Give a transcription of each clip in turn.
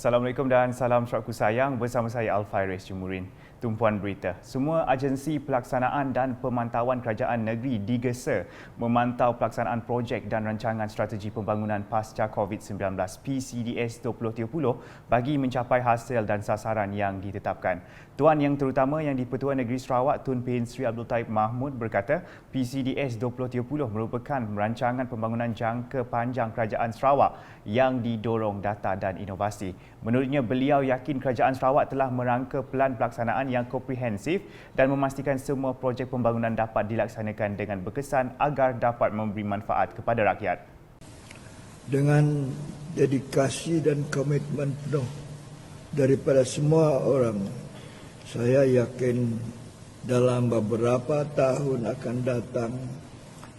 Assalamualaikum dan salam syurgaku sayang, bersama saya Alfairez Jumurin. Tumpuan berita, semua agensi pelaksanaan dan pemantauan kerajaan negeri digesa memantau pelaksanaan projek dan rancangan strategi pembangunan pasca COVID-19 PCDS 2030 bagi mencapai hasil dan sasaran yang ditetapkan. Tuan Yang Terutama Yang di-Pertuan Negeri Sarawak Tun Pehin Sri Abdul Taib Mahmud berkata PCDS 2030 merupakan rancangan pembangunan jangka panjang kerajaan Sarawak yang didorong data dan inovasi. Menurutnya, beliau yakin kerajaan Sarawak telah merangka pelan pelaksanaan yang komprehensif dan memastikan semua projek pembangunan dapat dilaksanakan dengan berkesan agar dapat memberi manfaat kepada rakyat. Dengan dedikasi dan komitmen penuh daripada semua orang, saya yakin dalam beberapa tahun akan datang,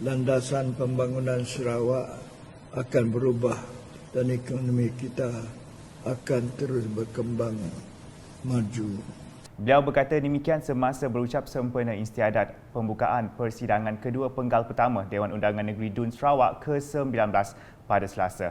landasan pembangunan Sarawak akan berubah dan ekonomi kita akan terus berkembang maju. Beliau berkata demikian semasa berucap sempena istiadat pembukaan persidangan kedua penggal pertama Dewan Undangan Negeri Dun Sarawak ke-19 pada Selasa.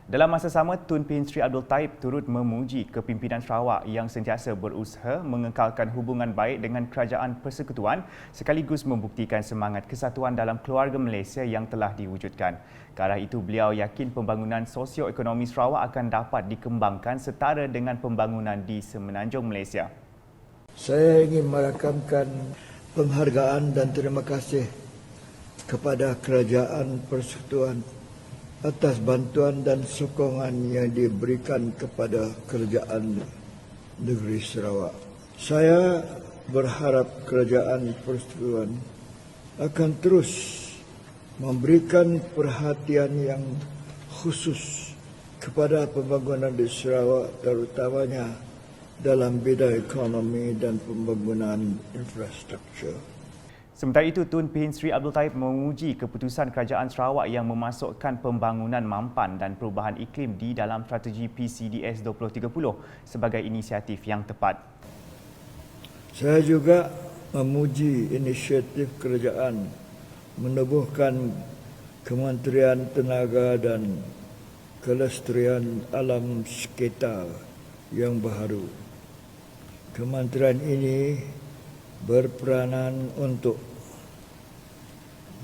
Dalam masa sama, Tun Pehin Sri Abdul Taib turut memuji kepimpinan Sarawak yang sentiasa berusaha mengekalkan hubungan baik dengan kerajaan persekutuan sekaligus membuktikan semangat kesatuan dalam keluarga Malaysia yang telah diwujudkan. Ke arah itu, beliau yakin pembangunan sosioekonomi Sarawak akan dapat dikembangkan setara dengan pembangunan di Semenanjung Malaysia. Saya ingin merakamkan penghargaan dan terima kasih kepada Kerajaan Persekutuan atas bantuan dan sokongan yang diberikan kepada kerajaan negeri Sarawak. Saya berharap Kerajaan Persekutuan akan terus memberikan perhatian yang khusus kepada pembangunan di Sarawak, terutamanya dalam bidang ekonomi dan pembangunan infrastruktur. Sementara itu, Tun Pehin Sri Abdul Taib memuji keputusan kerajaan Sarawak yang memasukkan pembangunan mampan dan perubahan iklim di dalam strategi PCDS 2030 sebagai inisiatif yang tepat. Saya juga memuji inisiatif kerajaan menubuhkan Kementerian Tenaga dan Kelestarian Alam Sekitar yang baru. Kementerian ini berperanan untuk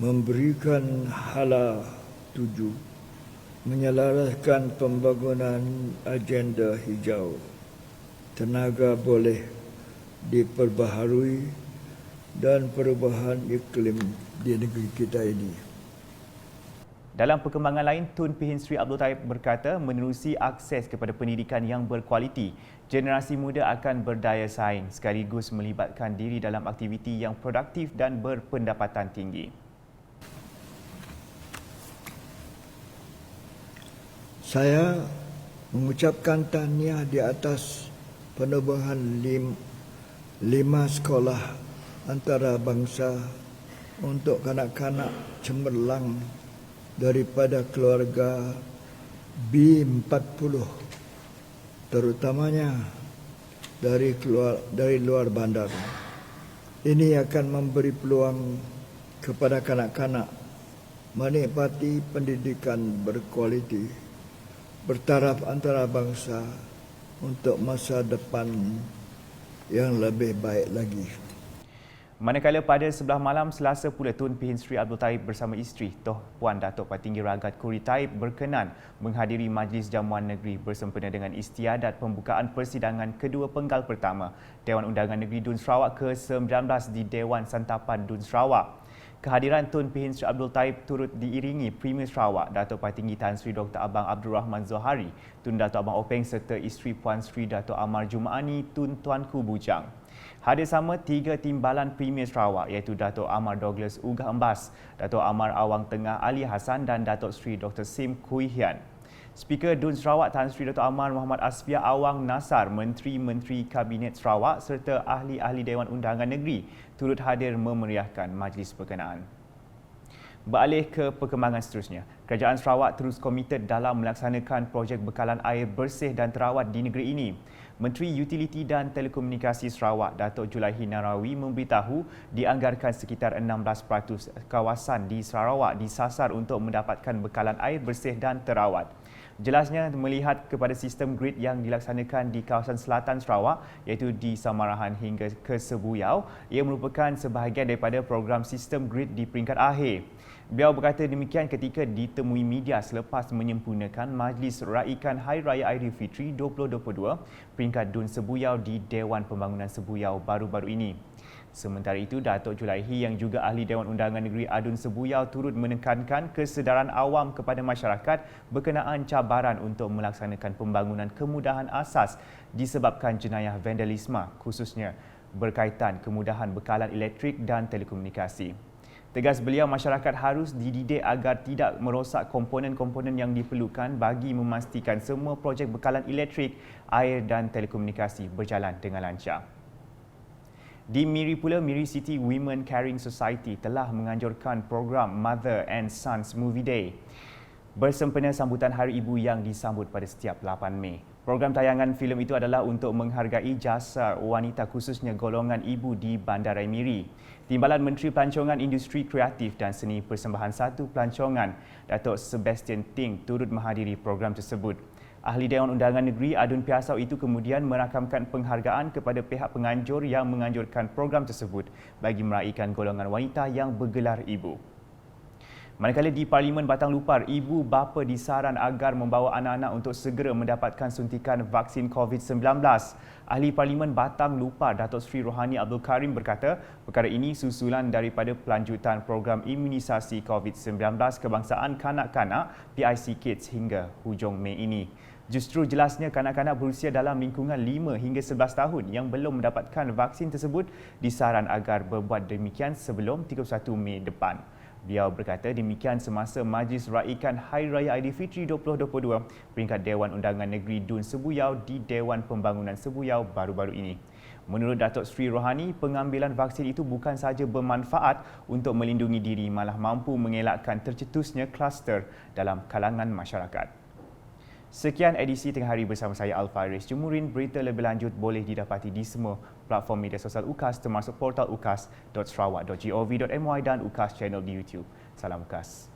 memberikan hala tuju, menyelaraskan pembangunan agenda hijau. Tenaga boleh diperbaharui dan perubahan iklim di negeri kita ini. Dalam perkembangan lain, Tun Pehin Sri Abdul Taib berkata menerusi akses kepada pendidikan yang berkualiti, generasi muda akan berdaya saing sekaligus melibatkan diri dalam aktiviti yang produktif dan berpendapatan tinggi. Saya mengucapkan tahniah di atas penubuhan 5 sekolah antarabangsa untuk kanak-kanak cemerlang daripada keluarga B40, terutamanya dari luar bandar. Ini akan memberi peluang kepada kanak-kanak menikmati pendidikan berkualiti, bertaraf antarabangsa untuk masa depan yang lebih baik lagi. Manakala pada sebelah malam Selasa pula, Tun Pehin Sri Abdul Taib bersama isteri Toh Puan Datuk Patinggi Ragat Kuri Taib berkenan menghadiri Majlis Jamuan Negeri bersempena dengan istiadat pembukaan persidangan kedua penggal pertama Dewan Undangan Negeri Dun Sarawak ke-19 di Dewan Santapan Dun Sarawak. Kehadiran Tun Pehin Sri Abdul Taib turut diiringi Premier Sarawak Datuk Patinggi Tan Sri Dr. Abang Abdul Rahman Zohari, Tun Datuk Abang Openg serta isteri Puan Sri Datuk Amar Jumaani Tun Tuanku Bujang. Hadir sama 3 timbalan Premier Sarawak iaitu Datuk Amar Douglas Ugah Embas, Datuk Amar Awang Tengah Ali Hassan dan Datuk Sri Dr. Sim Kui Hian. Speaker Dun Sarawak Tan Sri Datuk Amar Muhammad Asfiah Awang Nasar, Menteri-Menteri Kabinet Sarawak serta ahli-ahli Dewan Undangan Negeri turut hadir memeriahkan majlis berkenaan. Beralih ke perkembangan seterusnya, Kerajaan Sarawak terus komited dalam melaksanakan projek bekalan air bersih dan terawat di negeri ini. Menteri Utiliti dan Telekomunikasi Sarawak, Datuk Julaihi Narawi memberitahu dianggarkan sekitar 16% kawasan di Sarawak disasar untuk mendapatkan bekalan air bersih dan terawat. Jelasnya melihat kepada sistem grid yang dilaksanakan di kawasan selatan Sarawak iaitu di Samarahan hingga ke Sebuyau, ia merupakan sebahagian daripada program sistem grid di peringkat akhir. Beliau berkata demikian ketika ditemui media selepas menyempurnakan Majlis Raikan Hari Raya Aidilfitri 2022 peringkat Dun Sebuyau di Dewan Pembangunan Sebuyau baru-baru ini. Sementara itu, Datuk Julaihi yang juga ahli Dewan Undangan Negeri Adun Sebuyau turut menekankan kesedaran awam kepada masyarakat berkenaan cabaran untuk melaksanakan pembangunan kemudahan asas disebabkan jenayah vandalisme khususnya berkaitan kemudahan bekalan elektrik dan telekomunikasi. Tegas beliau, masyarakat harus dididik agar tidak merosak komponen-komponen yang diperlukan bagi memastikan semua projek bekalan elektrik, air dan telekomunikasi berjalan dengan lancar. Di Miri pula, Miri City Women Caring Society telah menganjurkan program Mother and Sons Movie Day bersempena sambutan Hari Ibu yang disambut pada setiap 8 Mei. Program tayangan filem itu adalah untuk menghargai jasa wanita khususnya golongan ibu di Bandaraya Miri. Timbalan Menteri Pelancongan Industri Kreatif dan Seni Persembahan 1 Pelancongan, Datuk Sebastian Ting turut menghadiri program tersebut. Ahli Dewan Undangan Negeri Adun Piasau itu kemudian merakamkan penghargaan kepada pihak penganjur yang menganjurkan program tersebut bagi meraikan golongan wanita yang bergelar ibu. Manakala di Parlimen Batang Lupar, ibu bapa disaran agar membawa anak-anak untuk segera mendapatkan suntikan vaksin COVID-19. Ahli Parlimen Batang Lupar, Datuk Seri Rohani Abdul Karim berkata, perkara ini susulan daripada pelanjutan program imunisasi COVID-19 kebangsaan kanak-kanak PIC Kids hingga hujung Mei ini. Justru jelasnya kanak-kanak berusia dalam lingkungan 5 hingga 11 tahun yang belum mendapatkan vaksin tersebut disaran agar berbuat demikian sebelum 31 Mei depan. Beliau berkata demikian semasa Majlis Raikan Hari Raya Aidilfitri 2022 peringkat Dewan Undangan Negeri Dun Sebuyau di Dewan Pembangunan Sebuyau baru-baru ini. Menurut Datuk Seri Rohani, pengambilan vaksin itu bukan sahaja bermanfaat untuk melindungi diri, malah mampu mengelakkan tercetusnya kluster dalam kalangan masyarakat. Sekian edisi Tengah Hari bersama saya Alfaris Jumurin. Berita lebih lanjut boleh didapati di semua platform media sosial UKAS termasuk portal ukas.sarawak.gov.my dan UKAS channel di YouTube. Salam UKAS.